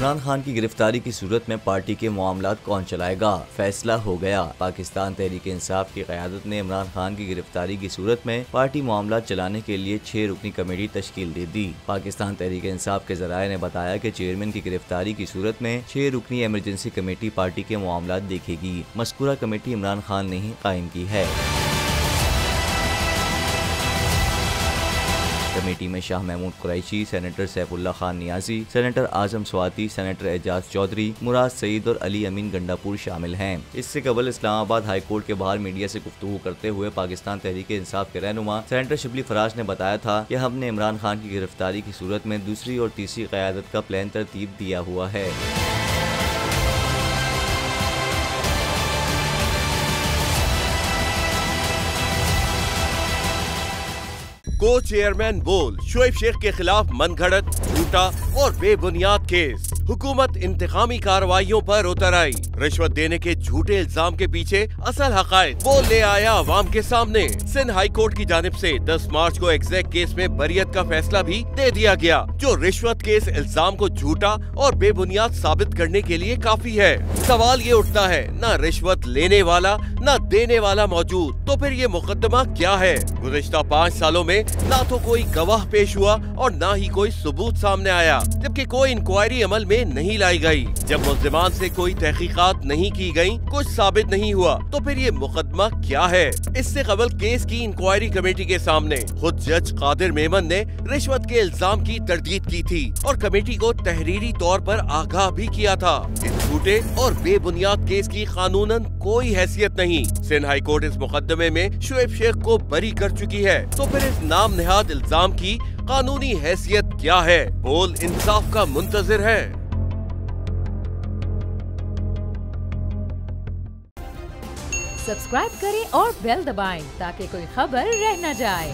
इमरान खान की गिरफ्तारी की सूरत में पार्टी के मामलात कौन चलाएगा, फैसला हो गया। पाकिस्तान तहरीक इंसाफ की क़यादत ने इमरान खान की गिरफ्तारी की सूरत में पार्टी मामलात चलाने के लिए 6 रुकनी कमेटी तश्कील दे दी। पाकिस्तान तहरीक इंसाफ के ज़राए ने बताया कि चेयरमैन की गिरफ्तारी की सूरत में 6 रुकनी एमरजेंसी कमेटी पार्टी के मामलात देखेगी। मज़कूरा कमेटी इमरान खान ने ही कायम की है। कमेटी में शाह महमूद कुरैशी, सेनेटर सैफुल्लाह खान नियाजी, सेनेटर आजम स्वाति, सेनेटर एजाज चौधरी, मुराद सईद और अली अमीन गंडापुर शामिल हैं। इससे कबल इस्लामाबाद हाई कोर्ट के बाहर मीडिया से गुफ्तगू करते हुए पाकिस्तान तहरीक इंसाफ के रहनुमा सेनेटर शिबली फराज ने बताया था कि हमने इमरान खान की गिरफ्तारी की सूरत में दूसरी और तीसरी क़यादत का प्लान तरतीब दिया हुआ है। को चेयरमैन बोल, शोएब शेख के खिलाफ मनगढ़ंत, झूठा और बेबुनियाद केस। हुकूमत इंतकामी कार्रवाइयों पर उतर आई। रिश्वत देने के झूठे इल्जाम के पीछे असल हकायक वो ले आया अवाम के सामने। सिंध हाई कोर्ट की जानिब से 10 मार्च को एग्जैक्ट केस में बरियत का फैसला भी दे दिया गया, जो रिश्वत के इस इल्जाम को झूठा और बेबुनियाद साबित करने के लिए काफी है। सवाल ये उठता है, न रिश्वत लेने वाला न देने वाला मौजूद, तो फिर ये मुकदमा क्या है? गुज़िश्ता 5 सालों में ना तो कोई गवाह पेश हुआ और ना ही कोई सबूत सामने आया, जबकि कोई इंक्वायरी अमल में नहीं लाई गई। जब मुल्ज़िमान से कोई तहकीकात नहीं की गई, कुछ साबित नहीं हुआ, तो फिर ये मुकदमा क्या है? इससे कबल केस की इंक्वायरी कमेटी के सामने खुद जज कादिर मेमन ने रिश्वत के इल्जाम की तरदीद की थी और कमेटी को तहरीरी तौर पर आगाह भी किया था। इस झूठे और बेबुनियाद केस की कानूनन कोई हैसियत नहीं। सिंध हाई कोर्ट इस मुकदमे में शोएब शेख को बरी कर चुकी है, तो फिर इस नाम नेहाद इल्जाम की कानूनी हैसियत क्या है? बोल इंसाफ का मुंतजिर है। सब्सक्राइब करें और बेल दबाएं ताकि कोई खबर रह न जाए।